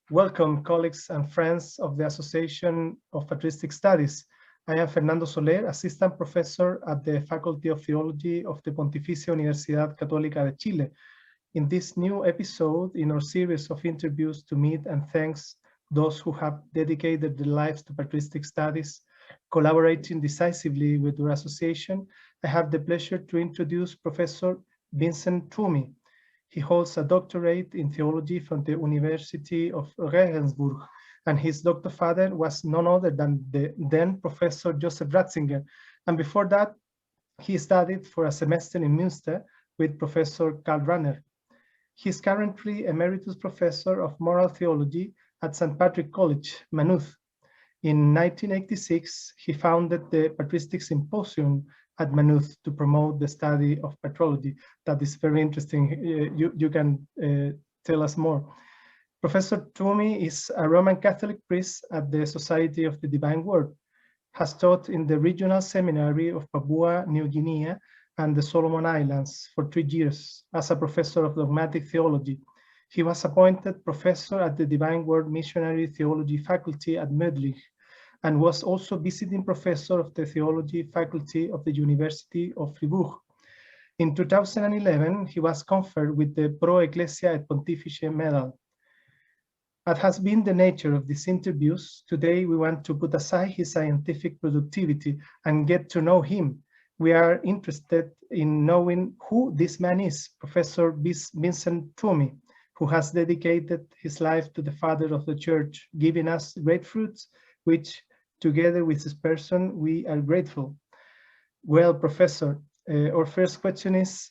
Welcome, colleagues and friends of the Association of Patristic Studies. I am Fernando Soler, Assistant Professor at the Faculty of Theology of the Pontificia Universidad Católica de Chile. In this new episode in our series of interviews to meet and thanks those who have dedicated their lives to patristic studies, collaborating decisively with our association, I have the pleasure to introduce Professor Vincent Twomey. He holds a doctorate in theology from the University of Regensburg, and his doctor father was none other than the then Professor Joseph Ratzinger. And before that, he studied for a semester in Münster with Professor Karl Rahner. He is currently Emeritus Professor of Moral Theology at St. Patrick College, Maynooth. In 1986, he founded the Patristic Symposium at Maynooth to promote the study of patrology. That is very interesting. You can tell us more. Professor Twomey is a Roman Catholic priest at the Society of the Divine Word, has taught in the Regional Seminary of Papua New Guinea and the Solomon Islands for 3 years as a professor of dogmatic theology. He was appointed professor at the Divine Word Missionary Theology Faculty at Madden, and was also visiting professor of the theology faculty of the University of Fribourg. In 2011, he was conferred with the Pro Ecclesia et Pontifice Medal. As has been the nature of these interviews, today we want to put aside his scientific productivity and get to know him. We are interested in knowing who this man is, Professor Vincent Twomey, who has dedicated his life to the Father of the Church, giving us great fruits, which together with his person, we are grateful. Well, Professor, our first question is,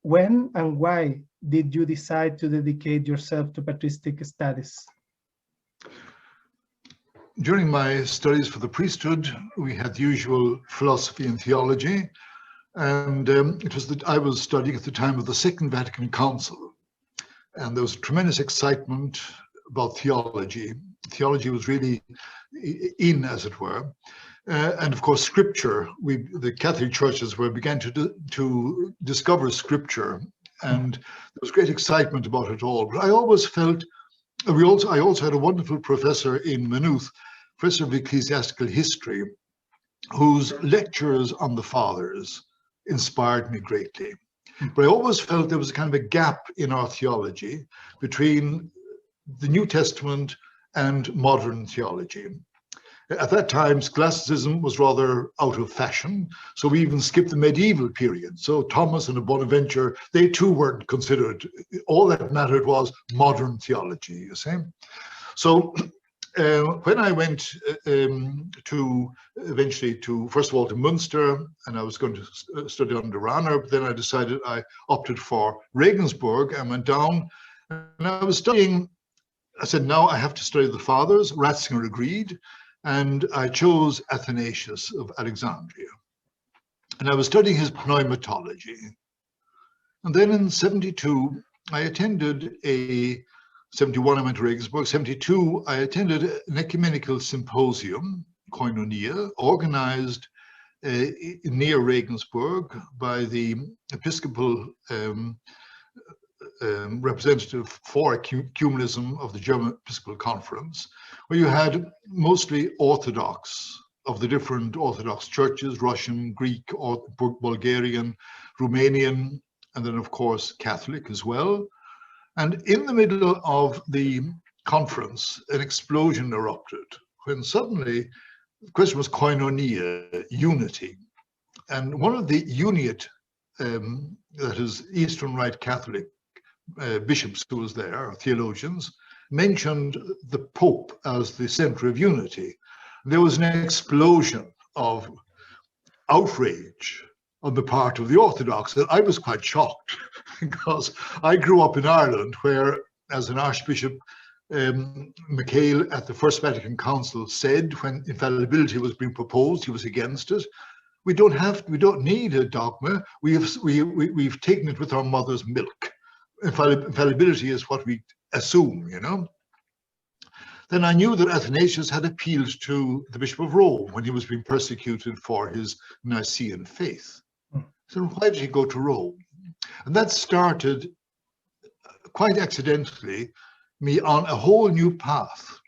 when and why did you decide to dedicate yourself to patristic studies? During my studies for the priesthood, we had the usual philosophy and theology, and it was that I was studying at the time of the Second Vatican Council, and there was tremendous excitement about theology. Theology was really in, as it were, and of course scripture. The Catholic churches began to discover scripture, and there was great excitement about it all. But I always felt, I also had a wonderful professor in Maynooth, Professor of Ecclesiastical History, whose lectures on the Fathers inspired me greatly. But I always felt there was a kind of a gap in our theology between the New Testament and modern theology. At that time, scholasticism was rather out of fashion, so we even skipped the medieval period. So Thomas and Bonaventure, they too weren't considered. All that mattered was modern theology, you see. So when I went eventually to, first of all, to Münster, and I was going to study under Rahner, but then I decided I opted for Regensburg and went down, and I was studying. I said, now I have to study the Fathers. Ratzinger agreed, and I chose Athanasius of Alexandria. And I was studying his pneumatology. And then in 72, I attended 71 I went to Regensburg, 72 I attended an ecumenical symposium, Koinonia, organized near Regensburg by the Episcopal representative for ecumenism of the German Episcopal Conference, where you had mostly Orthodox of the different Orthodox churches, Russian, Greek, Bulgarian, Romanian, and then of course Catholic as well. And in the middle of the conference, an explosion erupted when suddenly the question was koinonia, unity. And one of the uniate, that is Eastern Rite Catholic bishops who was there, theologians, mentioned the Pope as the center of unity. There was an explosion of outrage on the part of the Orthodox, and I was quite shocked because I grew up in Ireland, where, as an Archbishop Michael at the First Vatican Council said, when infallibility was being proposed, he was against it. We don't need a dogma. We've taken it with our mother's milk. Infallibility is what we assume, you know. Then I knew that Athanasius had appealed to the Bishop of Rome when he was being persecuted for his Nicene faith. So why did he go to Rome? And that started quite accidentally me on a whole new path.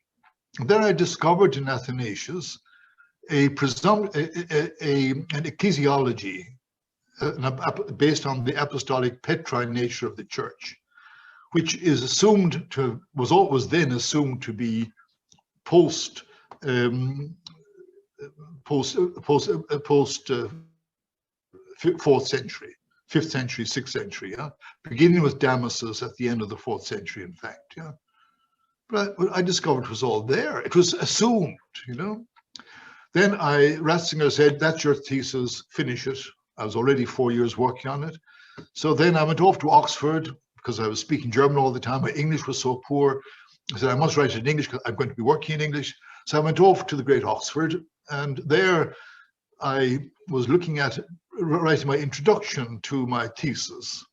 And then I discovered in Athanasius an ecclesiology based on the apostolic Petrine nature of the church, which is assumed to, was then assumed to be post 4th century, 5th century, 6th century, yeah? Beginning with Damasus at the end of the 4th century, in fact. Yeah? But I discovered it was all there. It was assumed, you know. Then Ratzinger said, that's your thesis, finish it. I was already 4 years working on it. So then I went off to Oxford because I was speaking German all the time. My English was so poor. I said, I must write it in English because I'm going to be working in English. So I went off to the great Oxford, and there I was looking at writing my introduction to my thesis.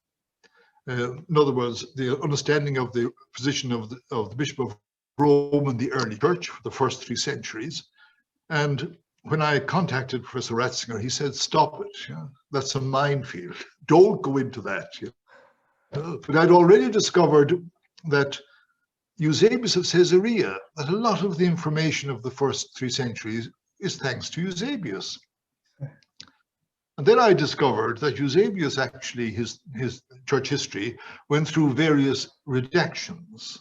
In other words, the understanding of the position of the Bishop of Rome in the early church for the first 3 centuries. And when I contacted Professor Ratzinger, he said, stop it. Yeah? That's a minefield. Don't go into that. Yeah? But I'd already discovered that Eusebius of Caesarea, that a lot of the information of the first 3 centuries is thanks to Eusebius. And then I discovered that Eusebius actually, his church history, went through various redactions.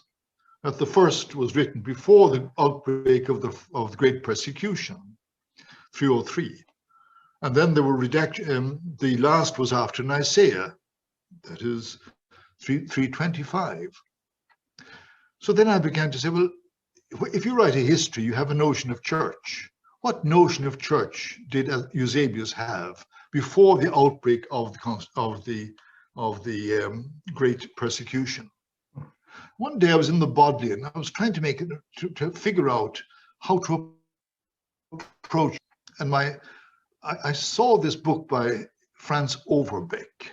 That the first was written before the outbreak of the Great Persecution, 303. And then there were the last was after Nicaea, that is 325. So then I began to say, well, if you write a history, you have a notion of church. What notion of church did Eusebius have before the outbreak of the Great Persecution? One day I was in the Bodleian. I was trying to make it to figure out how to approach, and I saw this book by Franz Overbeck.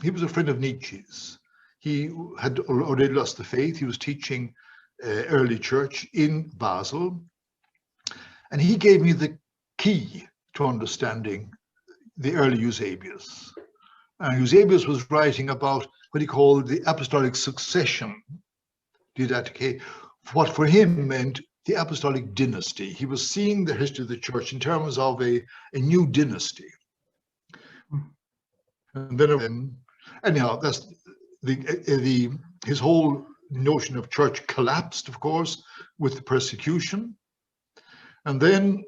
He was a friend of Nietzsche's. He had already lost the faith. He was teaching early church in Basel. And he gave me the key to understanding the early Eusebius. And Eusebius was writing about what he called the apostolic succession, didatique, what for him meant the apostolic dynasty. He was seeing the history of the church in terms of a new dynasty. And then, anyhow, that's his whole notion of church collapsed, of course, with the persecution. And then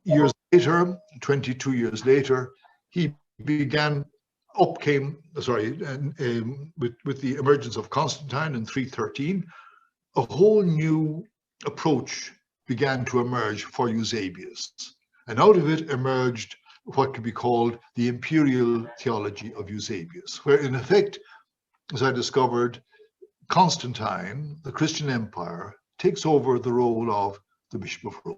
years later, 22 years later, he began, with the emergence of Constantine in 313, a whole new approach began to emerge for Eusebius. And out of it emerged what could be called the imperial theology of Eusebius, where in effect, as I discovered, Constantine, the Christian Empire, takes over the role of the Bishop of Rome,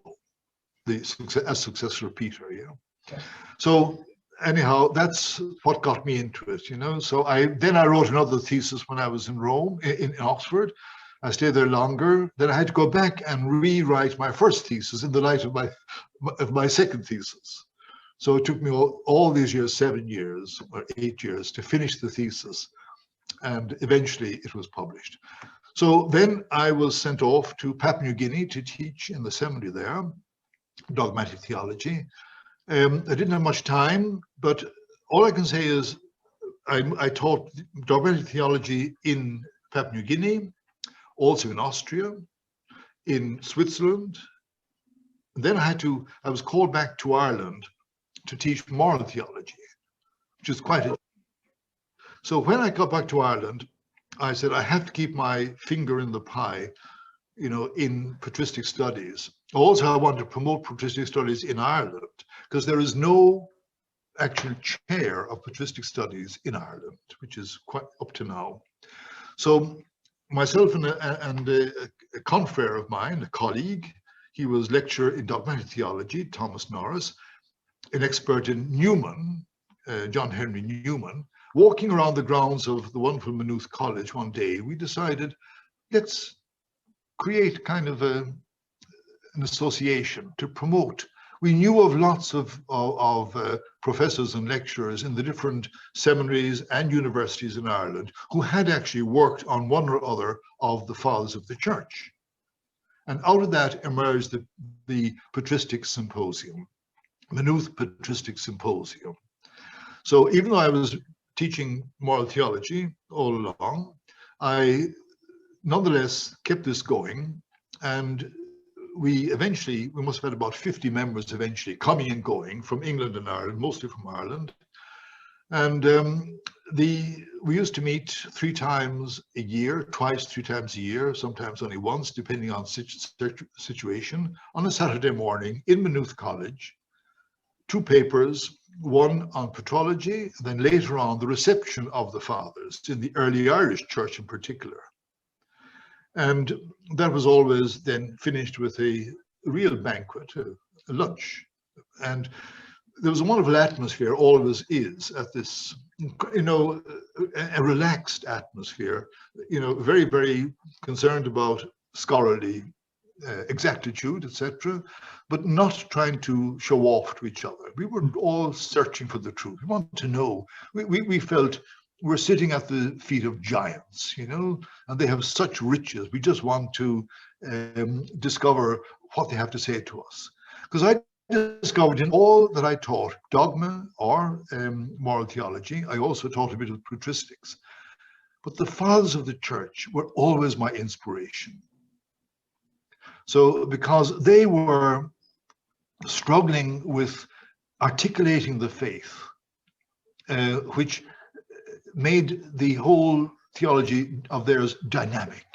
as successor of Peter. You know? Okay. So anyhow, that's what got me into it. You know. So then I wrote another thesis when I was in Rome, in Oxford. I stayed there longer. Then I had to go back and rewrite my first thesis in the light of my second thesis. So it took me all these years, 7 years or 8 years, to finish the thesis. And eventually it was published. So then I was sent off to Papua New Guinea to teach in the seminary there, dogmatic theology. I didn't have much time, but all I can say is I taught dogmatic theology in Papua New Guinea, also in Austria, in Switzerland. And then I was called back to Ireland to teach moral theology, which is quite a... So when I got back to Ireland, I said, I have to keep my finger in the pie, you know, in patristic studies. Also, I want to promote patristic studies in Ireland, because there is no actual chair of patristic studies in Ireland, which is quite up to now. So myself and a confrere of mine, a colleague, he was lecturer in dogmatic theology, Thomas Norris, an expert in Newman, John Henry Newman. Walking around the grounds of the wonderful Maynooth College one day, we decided, let's create kind of an association to promote. we knew of lots of professors and lecturers in the different seminaries and universities in Ireland who had actually worked on one or other of the fathers of the church. And out of that emerged the Patristic Symposium, Maynooth Patristic Symposium. So even though I was teaching moral theology all along, I nonetheless kept this going, and we must have had about 50 members eventually coming and going from England and Ireland, mostly from Ireland. And we used to meet 3 times a year, twice, 3 times a year, sometimes only once, depending on situation, on a Saturday morning in Maynooth College. 2 papers, one on patrology, and then later on the reception of the fathers in the early Irish church in particular. And that was always then finished with a real banquet, a lunch. And there was a wonderful atmosphere, always is, at this, a relaxed atmosphere, very, very concerned about scholarly exactitude, etc., but not trying to show off to each other. We were all searching for the truth. We wanted to know. We felt we're sitting at the feet of giants, and they have such riches. We just want to discover what they have to say to us. Because I discovered in all that I taught, dogma or moral theology, I also taught a bit of patristics. But the fathers of the church were always my inspiration. So because they were struggling with articulating the faith, which made the whole theology of theirs dynamic,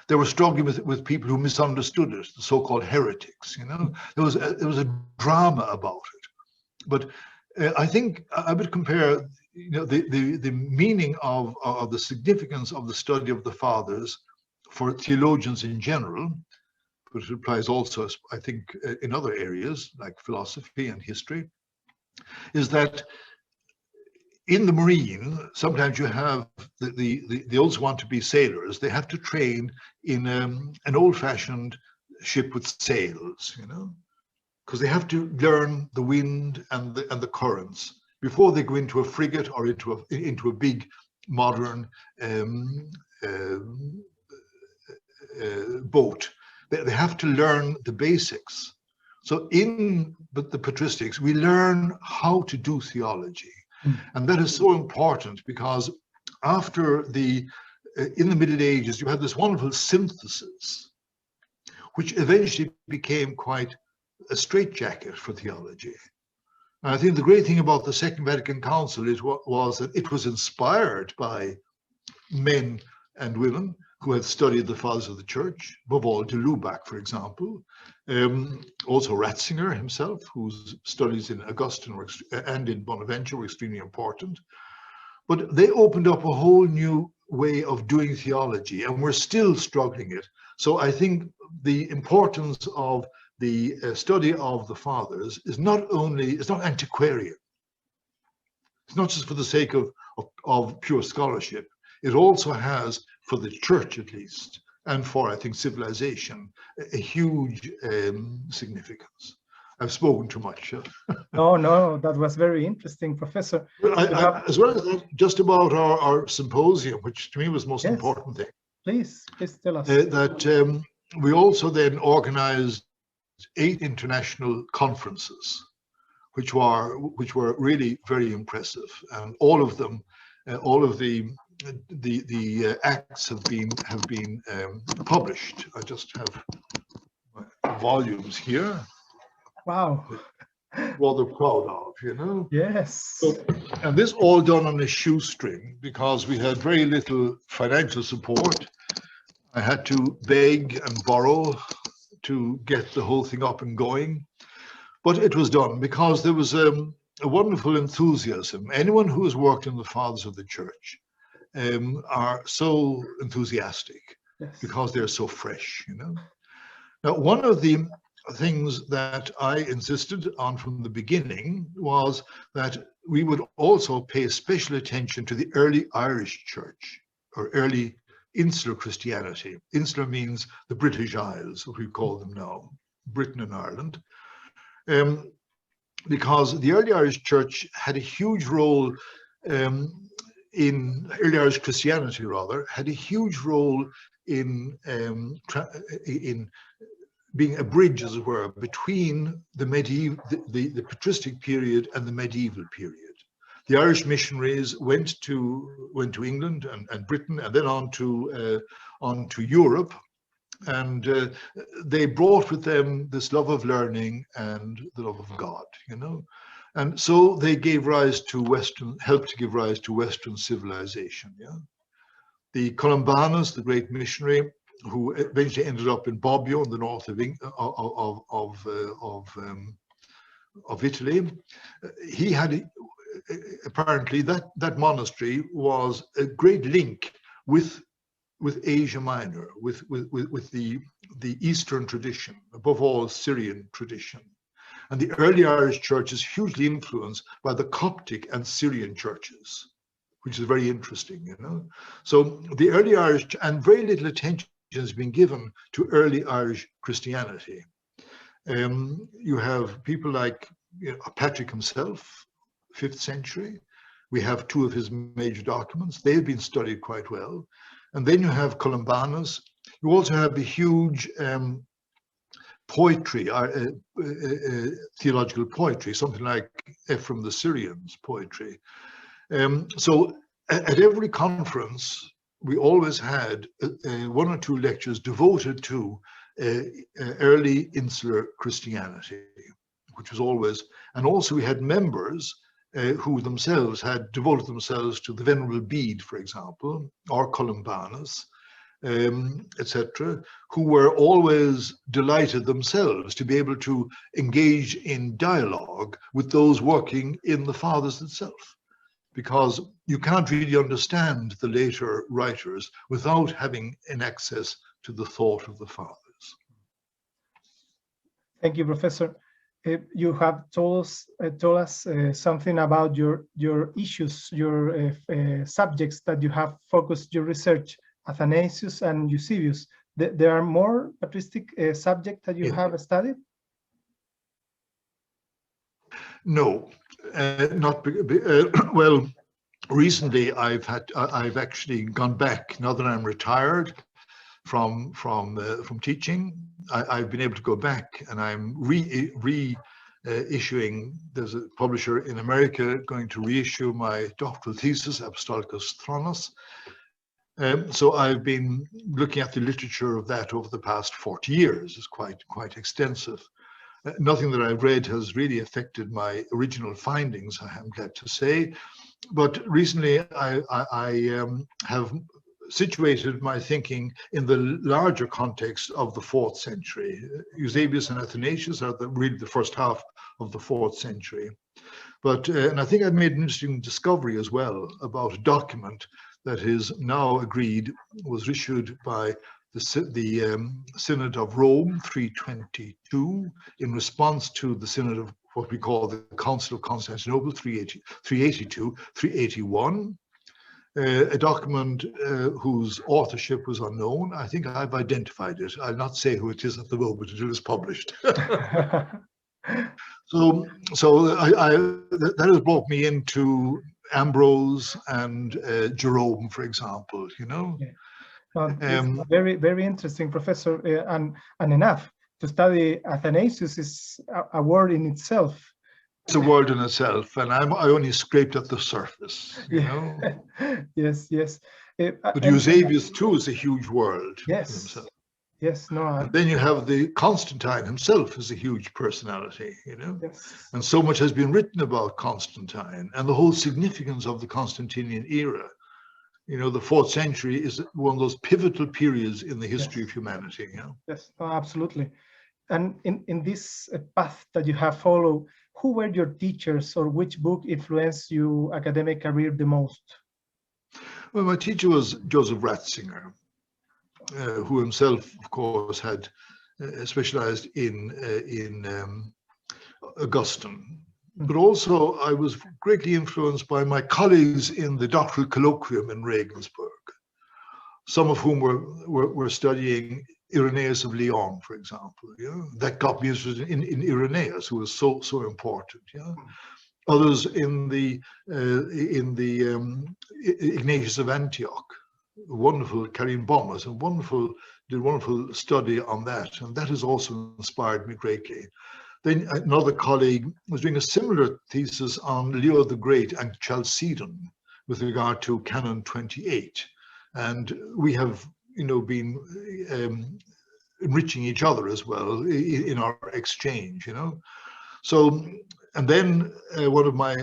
They were struggling with people who misunderstood it, the so-called heretics, There was a drama about it. But I think I would compare, the meaning of the significance of the study of the fathers for theologians in general, but it applies also, I think, in other areas like philosophy and history, is that in the Marine, sometimes you have the old want to be sailors. They have to train in an old-fashioned ship with sails, because they have to learn the wind and the currents before they go into a frigate or into a big modern boat. They have to learn the basics. So in the patristics, we learn how to do theology. And that is so important because after in the Middle Ages, you had this wonderful synthesis, which eventually became quite a straitjacket for theology. And I think the great thing about the Second Vatican Council was that it was inspired by men and women who had studied the fathers of the church, above all de Lubac, for example, also Ratzinger himself, whose studies in Augustine and in Bonaventure were extremely important. But they opened up a whole new way of doing theology, and we're still struggling it. So I think the importance of the study of the fathers is not antiquarian. It's not just for the sake of pure scholarship. It also has, for the church at least, and for, I think, civilization, a huge significance. I've spoken too much. No, that was very interesting, Professor. As well as that, just about our symposium, which to me was the most important thing. Please tell us. That we also then organized 8 international conferences, which were really very impressive, and all of them, all of the acts have been published. I just have volumes here. Wow. Rather proud of, Yes. So, and this all done on a shoestring because we had very little financial support. I had to beg and borrow to get the whole thing up and going. But it was done because there was a wonderful enthusiasm. Anyone who has worked in the fathers of the church are so enthusiastic because they're so fresh, Now, one of the things that I insisted on from the beginning was that we would also pay special attention to the early Irish church, or early insular Christianity. Insular means the British Isles, what we call them now, Britain and Ireland. because the early Irish Church had a huge role in early Irish Christianity, rather, had a huge role in being a bridge, as it were, between the medieval, the patristic period and the medieval period. The Irish missionaries went to England and Britain, and then on to Europe, and they brought with them this love of learning and the love of God, you know. And so they gave rise to helped to give rise to Western civilization. Yeah, the Columbanus, the great missionary, who eventually ended up in Bobbio in the north of Italy, he had apparently that monastery was a great link with Asia Minor, with the Eastern tradition, above all Syrian tradition. And the early Irish church is hugely influenced by the Coptic and Syrian churches, which is very interesting, you know. So the early Irish, and very little attention has been given to early Irish Christianity. You have people like, you know, Patrick himself, 5th century. We have 2 of his major documents. They've been studied quite well. And then you have Columbanus. You also have the huge poetry, theological poetry, something like Ephraim the Syrian's poetry. So at every conference, we always had 1 or 2 lectures devoted to early insular Christianity, which was always, and also we had members who themselves had devoted themselves to the Venerable Bede, for example, or Columbanus, etc., who were always delighted themselves to be able to engage in dialogue with those working in the Fathers itself, because you can't really understand the later writers without having an access to the thought of the Fathers. Thank you, Professor. You have told us something about your issues, your subjects that you have focused your research, Athanasius and Eusebius. There are more patristic subjects that you have studied? No, not well. Recently, I've actually gone back. Now that I'm retired from teaching, I've been able to go back, and I'm issuing. There's a publisher in America going to reissue my doctoral thesis, Apostolicus Thronos. So I've been looking at the literature of that over the past 40 years. It's quite extensive. Nothing that I've read has really affected my original findings, I am glad to say. But recently, I have situated my thinking in the larger context of the 4th century. Eusebius and Athanasius are really the first half of the 4th century. But and I think I've made an interesting discovery as well about a document that is now agreed, was issued by the Synod of Rome 322 in response to the Synod of what we call the Council of Constantinople 381, a document whose authorship was unknown. I think I've identified it. I'll not say who it is at the moment until it's published. So that has brought me into Ambrose and Jerome, for example, you know. Yeah. It's very, very interesting, Professor, and enough. To study Athanasius is a word in itself. It's a word in itself, and I only scraped at the surface, you know. Yes, yes. But Eusebius too is a huge world himself. Yes, no. And then you have the Constantine himself is a huge personality, you know. Yes. And so much has been written about Constantine and the whole significance of the Constantinian era. You know, the 4th century is one of those pivotal periods in the history of humanity. You know? Yes, no, absolutely. And in this path that you have followed, who were your teachers, or which book influenced your academic career the most? Well, my teacher was Joseph Ratzinger, who himself, of course, had specialized in Augustine. But also, I was greatly influenced by my colleagues in the doctoral colloquium in Regensburg, some of whom were studying Irenaeus of Lyon, for example. Yeah, that got me interested in Irenaeus, who was so important. Yeah, others in the Ignatius of Antioch, wonderful. Karin Bommers, did a wonderful study on that, and that has also inspired me greatly. Then another colleague was doing a similar thesis on Leo the Great and Chalcedon with regard to Canon 28, and we have, been enriching each other as well in our exchange, So, and then one of my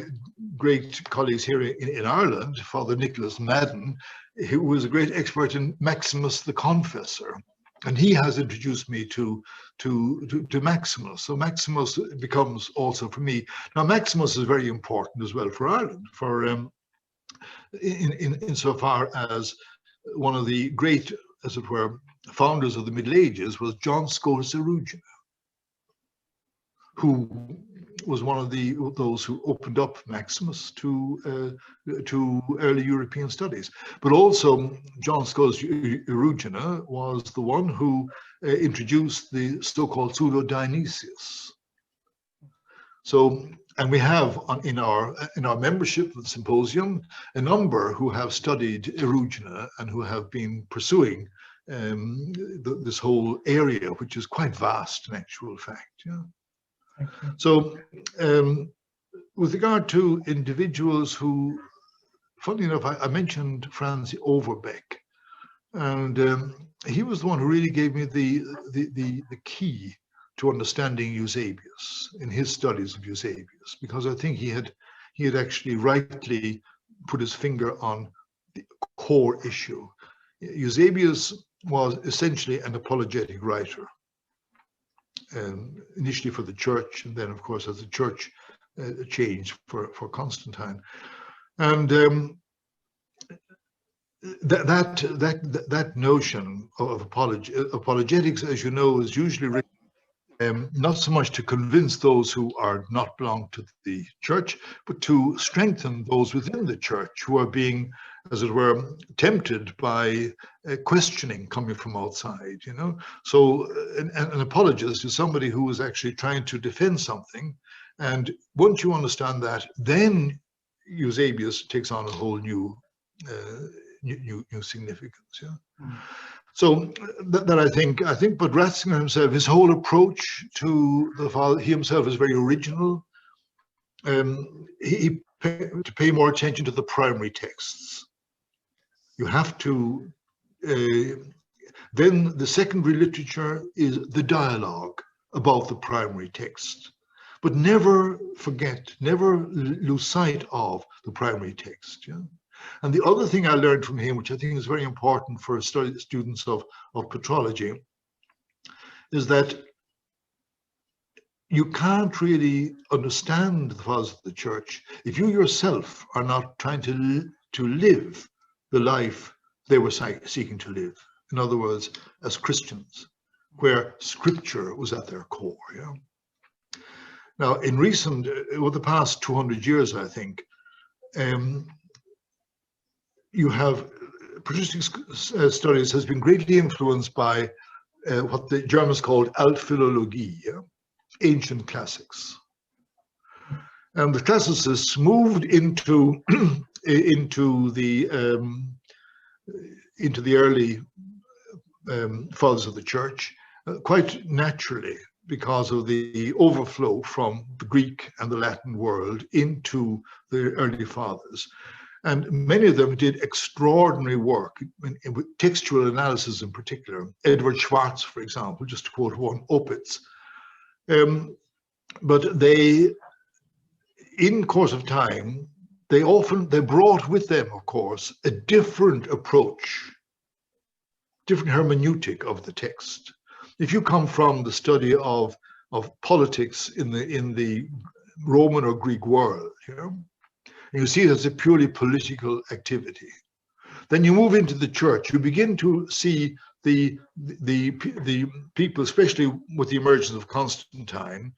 great colleagues here in Ireland, Father Nicholas Madden, who was a great expert in Maximus the Confessor, and he has introduced me to Maximus. So Maximus becomes also for me. Now Maximus is very important as well for Ireland, for insofar as one of the great, as it were, founders of the Middle Ages was John Scotus Erugena, who was one of those who opened up Maximus to early European studies. But also John Scotus Erugena was the one who introduced the so-called pseudo-Dionysius. So, and we have in our membership of the symposium a number who have studied Erugena and who have been pursuing this whole area, which is quite vast in actual fact. Yeah. So, with regard to individuals who, funny enough, I mentioned Franz Overbeck, and he was the one who really gave me the key to understanding Eusebius in his studies of Eusebius, because I think he had actually rightly put his finger on the core issue. Eusebius was essentially an apologetic writer, initially for the church, and then of course as the church changed for Constantine, and that notion of apologetics, as you know, is usually written not so much to convince those who are not belong to the church, but to strengthen those within the church who are being, as it were, tempted by questioning coming from outside, So an apologist is somebody who is actually trying to defend something. And once you understand that, then Eusebius takes on a whole new significance. Yeah. Mm. So that I think, but Ratzinger himself, his whole approach to the Father, he himself is very original. To pay more attention to the primary texts. You have to, then the secondary literature is the dialogue about the primary text, but never forget, never lose sight of the primary text. Yeah? And the other thing I learned from him, which I think is very important for students of patrology, is that you can't really understand the fathers of the church if you yourself are not trying to live the life they were seeking to live. In other words, as Christians, where scripture was at their core. Yeah. Now, in recent, over the past 200 years, I think, you have patristic studies has been greatly influenced by what the Germans called Altphilologie, yeah? Ancient classics. And the classicists moved into the early fathers of the church quite naturally, because of the overflow from the Greek and the Latin world into the early fathers. And many of them did extraordinary work with textual analysis in particular. Edward Schwartz, for example, just to quote one, Opitz. But they, in course of time, they brought with them, of course, a different approach, different hermeneutic of the text. If you come from the study of politics in the Roman or Greek world, and you see it as a purely political activity, then you move into the church. You begin to see the people, especially with the emergence of Constantine,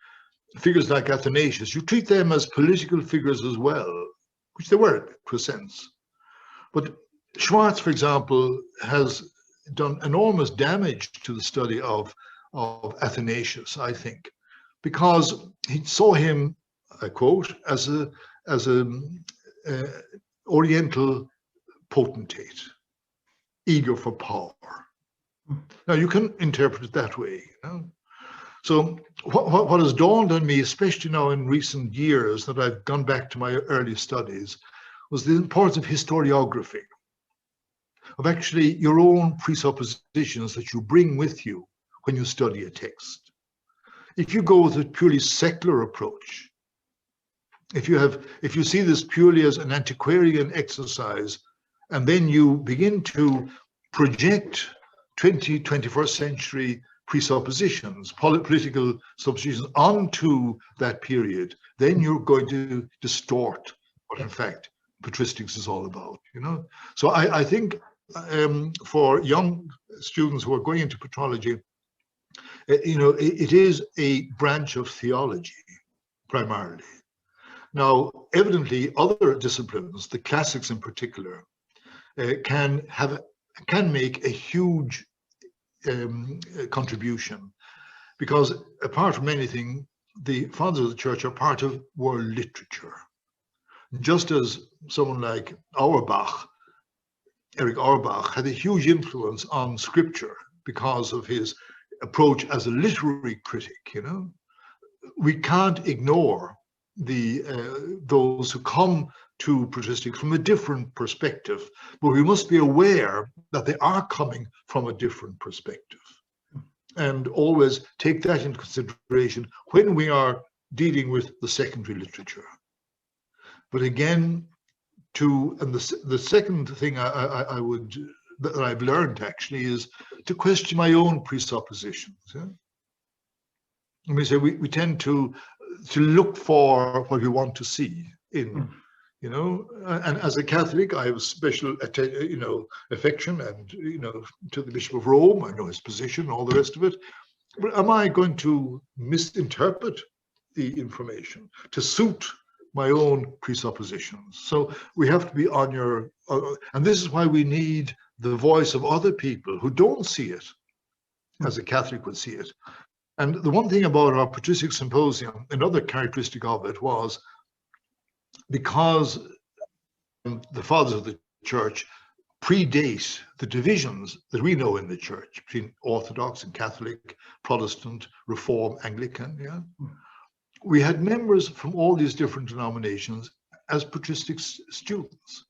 figures like Athanasius. You treat them as political figures as well, which they were to a sense. But Schwartz, for example, has done enormous damage to the study of Athanasius, I think, because he saw him, I quote, as a Oriental potentate, eager for power. Now you can interpret it that way, you know? So what has dawned on me, especially now in recent years that I've gone back to my early studies, was the importance of historiography, of actually your own presuppositions that you bring with you when you study a text. If you go with a purely secular approach, if you see this purely as an antiquarian exercise, and then you begin to project 21st century presuppositions, political suppositions onto that period, then you're going to distort what in fact patristics is all about, you know? So I think for young students who are going into patrology, you know, it is a branch of theology primarily. Now, evidently, other disciplines, the classics in particular, can make a huge contribution, because apart from anything, the fathers of the church are part of world literature. Just as someone like Eric Auerbach, had a huge influence on scripture because of his approach as a literary critic, you know, we can't ignore those who come to patristics from a different perspective, but we must be aware that they are coming from a different perspective, and always take that into consideration when we are dealing with the secondary literature. But again, the second thing that I've learned actually is to question my own presuppositions. Yeah? Let me say we tend to look for what we want to see in, you know, and as a Catholic, I have special, you know, affection and, you know, to the Bishop of Rome. I know his position, all the rest of it. But am I going to misinterpret the information to suit my own presuppositions? So we have to be on your, and this is why we need the voice of other people who don't see it as a Catholic would see it. And the one thing about our Patristic Symposium, another characteristic of it was, because the fathers of the church predate the divisions that we know in the church between Orthodox and Catholic, Protestant, Reform, Anglican, yeah? We had members from all these different denominations as patristic students.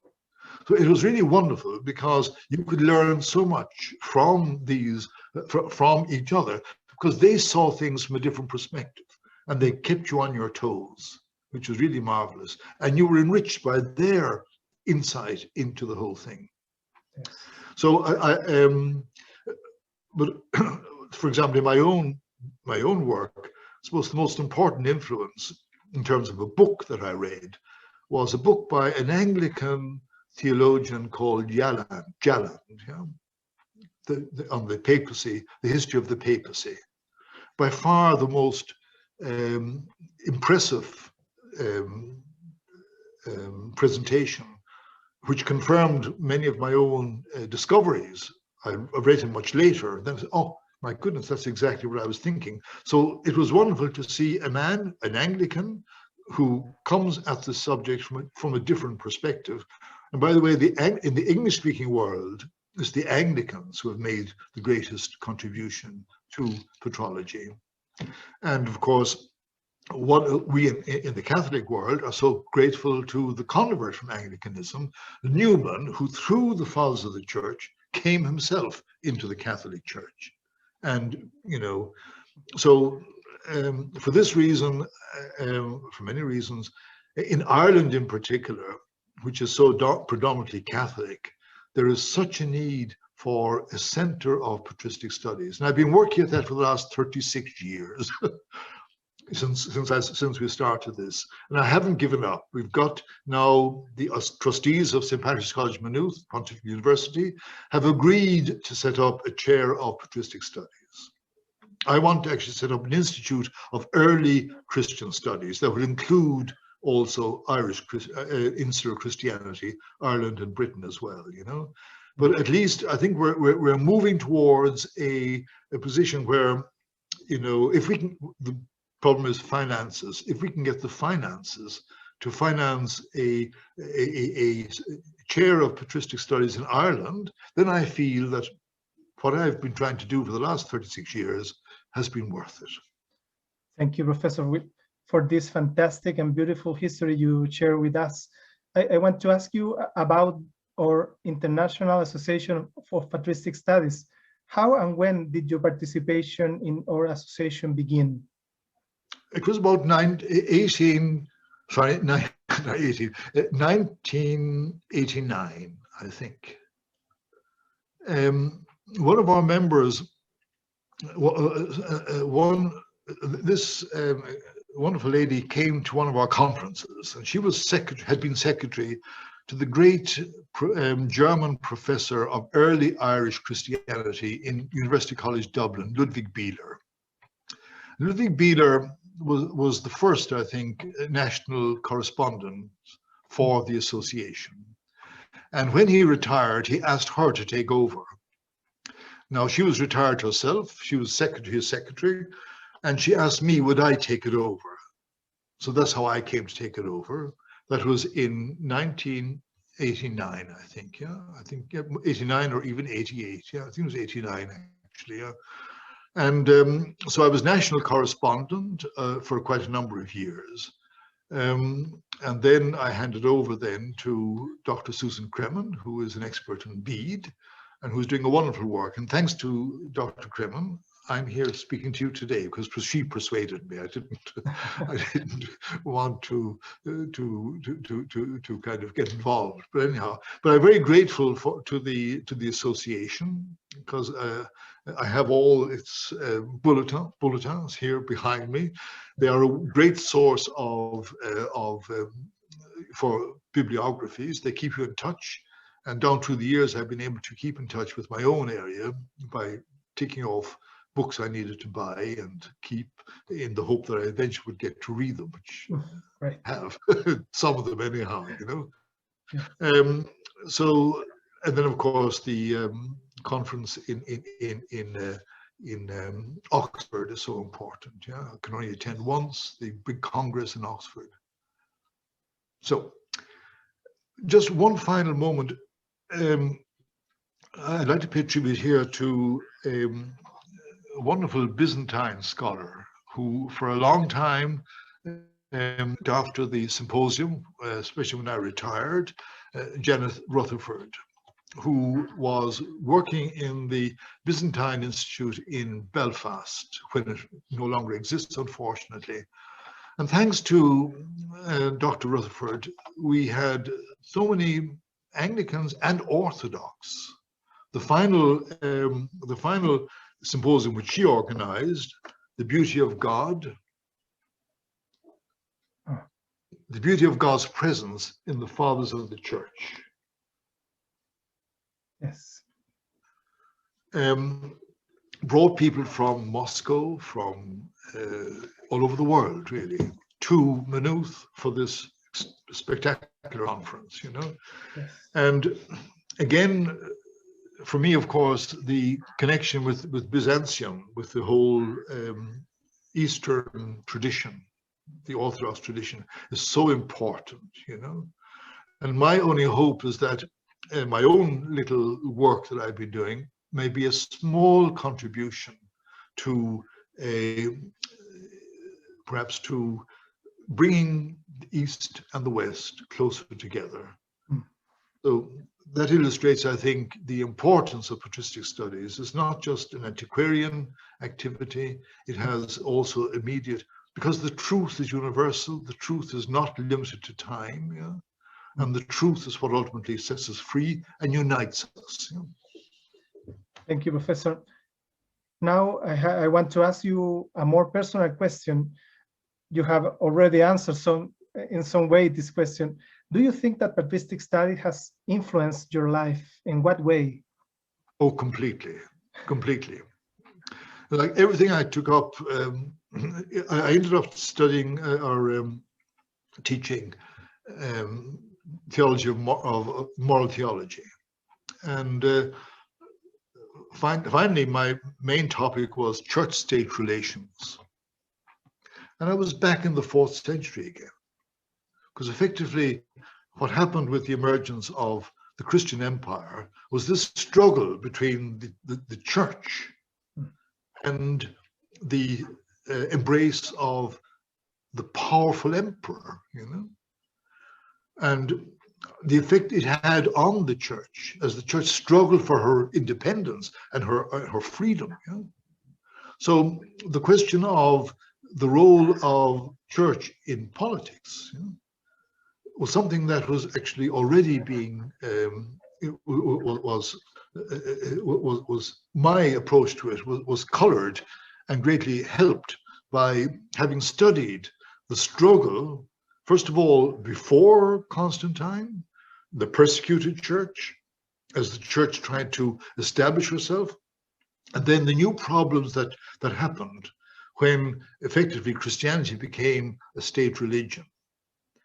So it was really wonderful because you could learn so much from these, from each other, because they saw things from a different perspective and they kept you on your toes, which was really marvelous. And you were enriched by their insight into the whole thing. Yes. So but for example, in my own work, I suppose the most important influence in terms of a book that I read was a book by an Anglican theologian called Jalland, yeah? On the papacy, the history of the papacy. By far the most impressive presentation, which confirmed many of my own discoveries. I read him much later, and then said, oh, my goodness, that's exactly what I was thinking. So it was wonderful to see a man, an Anglican, who comes at the subject from a different perspective. And by the way, in the English-speaking world, it's the Anglicans who have made the greatest contribution to patrology. And of course, what we in the Catholic world are so grateful to the convert from Anglicanism, Newman, who through the fathers of the church came himself into the Catholic Church. And, you know, so for this reason, for many reasons, in Ireland in particular, which is so predominantly Catholic, there is such a need for a center of patristic studies. And I've been working at that for the last 36 years, since we started this. And I haven't given up. We've got now the trustees of St. Patrick's College, Maynooth, Pontifical University, have agreed to set up a chair of patristic studies. I want to actually set up an institute of early Christian studies that would include also Irish insular Christianity, Ireland and Britain as well, you know. But at least I think we're moving towards a position where, you know, if we can, the problem is finances. If we can get the finances to finance a chair of patristic studies in Ireland, then I feel that what I've been trying to do for the last 36 years has been worth it. Thank you, Professor, for this fantastic and beautiful history you share with us. I want to ask you about our International Association for Patristic Studies. How and when did your participation in our association begin? It was about 1989, I think. One of our members, this wonderful lady came to one of our conferences, and she was had been secretary to the great German professor of early Irish Christianity in University College Dublin, Ludwig Bieler. Ludwig Bieler was the first, I think, national correspondent for the association. And when he retired, he asked her to take over. Now, she was retired herself. She was his secretary, and she asked me, would I take it over? So that's how I came to take it over. That was in 1989, I think. Yeah, I think 89 or even 88. Yeah, I think it was 89 actually. Yeah. And so I was national correspondent for quite a number of years. And then I handed over then to Dr. Susan Kremen, who is an expert in Bede and who's doing a wonderful work. And thanks to Dr. Kremen, I'm here speaking to you today because she persuaded me. I didn't want to kind of get involved. But anyhow, I'm very grateful to the association because I have all its bulletins here behind me. They are a great source for bibliographies. They keep you in touch. And down through the years, I've been able to keep in touch with my own area by ticking off books I needed to buy and keep in the hope that I eventually would get to read them, which I have, some of them anyhow, you know. Yeah. So, and then of course the conference in Oxford is so important. Yeah, I can only attend once, the big Congress in Oxford. So, just one final moment. I'd like to pay tribute here to a wonderful Byzantine scholar who, for a long time, after the symposium, especially when I retired, Janet Rutherford, who was working in the Byzantine Institute in Belfast when it no longer exists, unfortunately. And thanks to Dr. Rutherford, we had so many Anglicans and Orthodox. The final symposium which she organized, The Beauty of God, the beauty of God's presence in the fathers of the church. Yes. Brought people from Moscow, from all over the world, really, to Maynooth for this spectacular conference, you know. Yes. And again, for me, of course, the connection with Byzantium, with the whole Eastern tradition, the Orthodox tradition, is so important, you know. And my only hope is that my own little work that I've been doing may be a small contribution to perhaps to bringing the East and the West closer together. So that illustrates, I think, the importance of patristic studies. It's not just an antiquarian activity, it has also immediate, because the truth is universal, the truth is not limited to time, yeah? And the truth is what ultimately sets us free and unites us. Yeah? Thank you, Professor. Now I want to ask you a more personal question. You have already answered in some way this question. Do you think that patristic study has influenced your life? In what way? Oh, completely, completely. Like everything I took up, I ended up studying or teaching theology of moral theology. And finally, my main topic was church-state relations. And I was back in the 4th century again, because effectively what happened with the emergence of the Christian empire was this struggle between the church and the embrace of the powerful emperor, you know, and the effect it had on the church as the church struggled for her independence and her freedom. You know? So the question of the role of church in politics, you know, was something that was actually already being was my approach to it was colored and greatly helped by having studied the struggle, first of all, before Constantine, the persecuted church, as the church tried to establish herself, and then the new problems that happened when effectively Christianity became a state religion,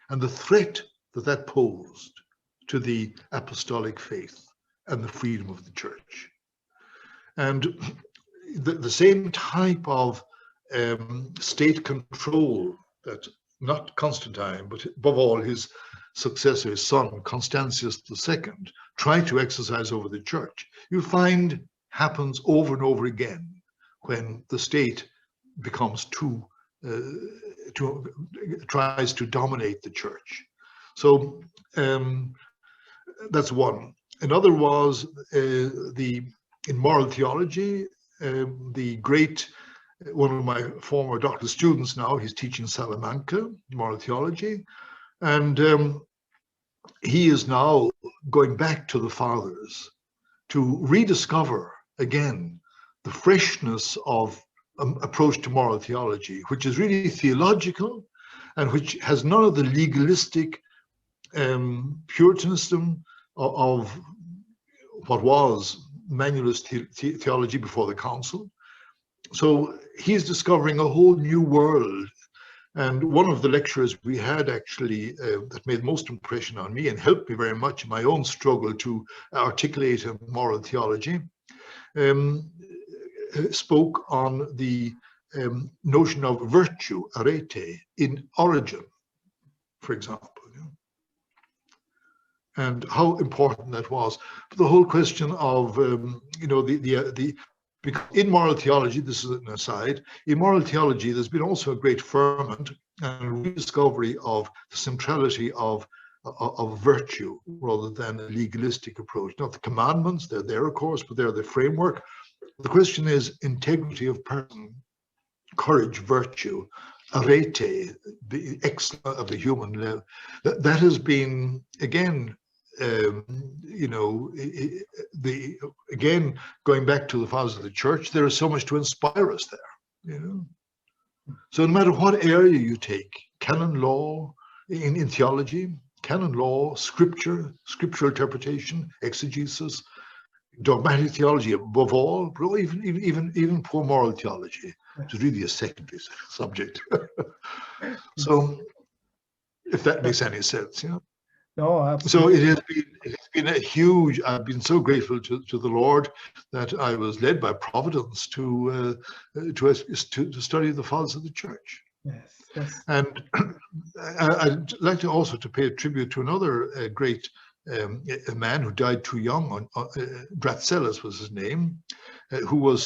and the threat that posed to the apostolic faith and the freedom of the church. And the same type of state control that not Constantine, but above all his successor, his son, Constantius II, tried to exercise over the church, you find happens over and over again when the state becomes tries to dominate the church. So that's one. Another was in moral theology, the great, one of my former doctoral students now, he's teaching Salamanca, moral theology, and he is now going back to the fathers to rediscover again the freshness of approach to moral theology, which is really theological and which has none of the legalistic Puritanism of what was manualist theology before the council. So he's discovering a whole new world. And one of the lecturers we had actually that made most impression on me and helped me very much in my own struggle to articulate a moral theology spoke on the notion of virtue, arete, in Origen, for example, you know, and how important that was. The whole question of, you know, because in moral theology, this is an aside, in moral theology, there's been also a great ferment and rediscovery of the centrality of virtue rather than a legalistic approach. Not the commandments, they're there, of course, but they're the framework. The question is integrity of person, courage, virtue, arete, the excellence of the human level. That has been, again, you know, again, going back to the fathers of the church, there is so much to inspire us there, you know. So no matter what area you take, canon law in theology, canon law, scripture, scriptural interpretation, exegesis, dogmatic theology above all, even poor moral theology, which is really a secondary subject. So, if that makes any sense, you know. No, absolutely. So it has been a huge. I've been so grateful to the Lord that I was led by providence to study the fathers of the church. Yes, yes. And I'd like to also to pay a tribute to another great a man who died too young. Ratzelus was his name, who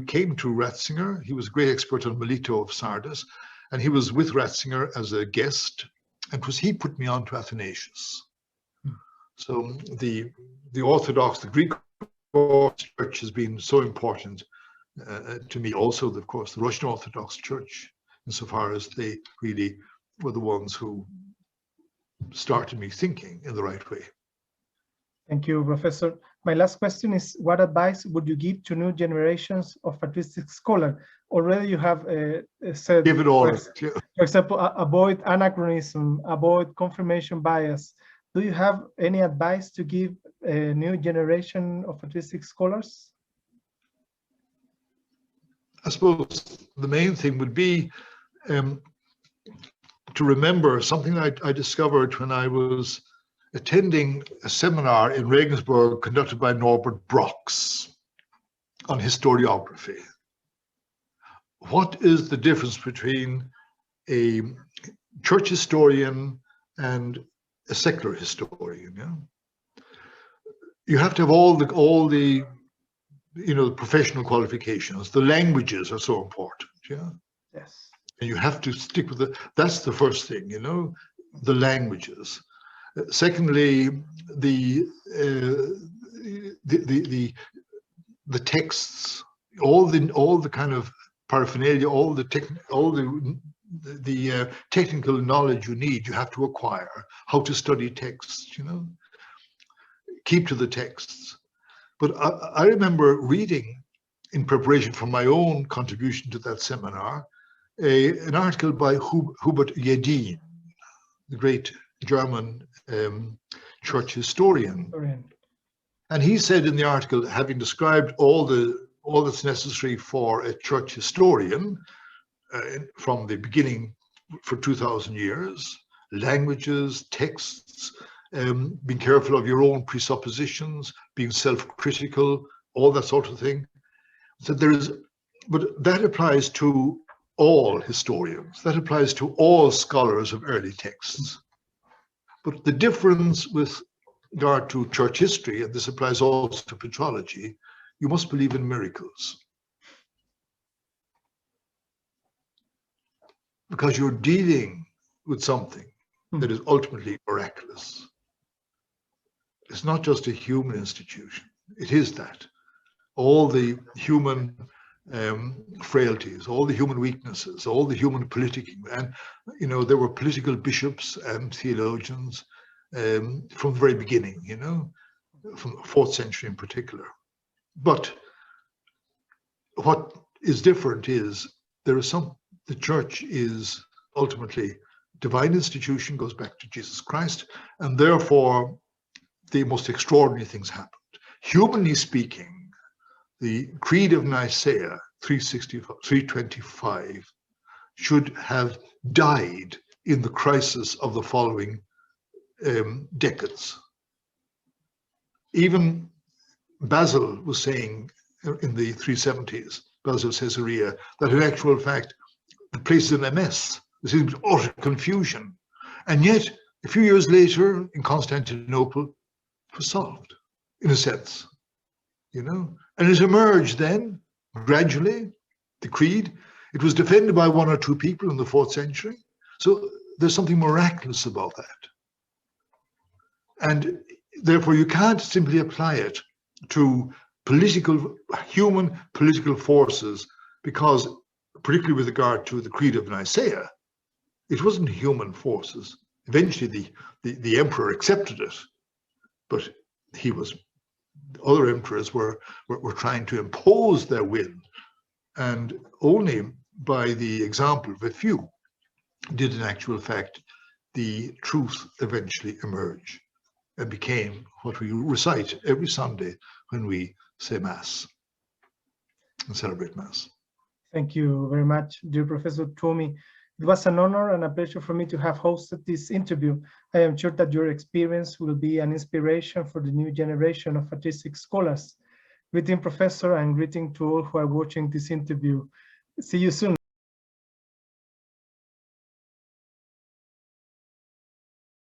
came to Ratzinger. He was a great expert on Melito of Sardis, and he was with Ratzinger as a guest. And it was he put me on to Athanasius. So the Orthodox, the Greek Orthodox Church has been so important to me. Also, of course, the Russian Orthodox Church, insofar as they really were the ones who started me thinking in the right way. Thank you, Professor. My last question is, what advice would you give to new generations of patristic scholars? Already you have said, give it all. For example, avoid anachronism, avoid confirmation bias. Do you have any advice to give a new generation of patristic scholars? I suppose the main thing would be to remember something I discovered when I was attending a seminar in Regensburg conducted by Norbert Brox on historiography. What is the difference between a church historian and a secular historian? Yeah? You have to have all the professional qualifications. The languages are so important. Yeah. Yes. And you have to stick with that's the first thing, the languages. Secondly, the texts, all the kind of paraphernalia, all the technical knowledge you need, you have to acquire. How to study texts, keep to the texts. But I remember reading, in preparation for my own contribution to that seminar, an article by Hubert Jedin, the great German church historian. And he said in the article, having described all that's necessary for a church historian from the beginning for 2,000 years, languages, texts, being careful of your own presuppositions, being self-critical, all that sort of thing. So but that applies to all historians. That applies to all scholars of early texts. But the difference with regard to church history, and this applies also to patrology, you must believe in miracles. Because you're dealing with something that is ultimately miraculous. It's not just a human institution. It is that. All the human frailties, all the human weaknesses, all the human politicking, and there were political bishops and theologians from the very beginning, from the 4th century in particular. But what is different is the church is ultimately divine institution, goes back to Jesus Christ, and therefore the most extraordinary things happened. Humanly speaking, the Creed of Nicaea 325 should have died in the crisis of the following decades. Even Basil was saying in the 370s, Basil of Caesarea, that in actual fact, the place is in a mess. There seems utter confusion. And yet, a few years later in Constantinople, it was solved, in a sense. And it emerged then, gradually, the creed. It was defended by 1 or 2 people in the 4th century. So there's something miraculous about that. And therefore, you can't simply apply it to human political forces, because particularly with regard to the Creed of Nicaea, it wasn't human forces. Eventually, the emperor accepted it, but other emperors were trying to impose their will, and only by the example of a few did in actual fact the truth eventually emerge and became what we recite every Sunday when we say Mass and celebrate Mass. Thank you very much, dear Professor Twomey. It was an honor and a pleasure for me to have hosted this interview. I am sure that your experience will be an inspiration for the new generation of patristic scholars. Greeting, Professor, and greeting to all who are watching this interview. See you soon.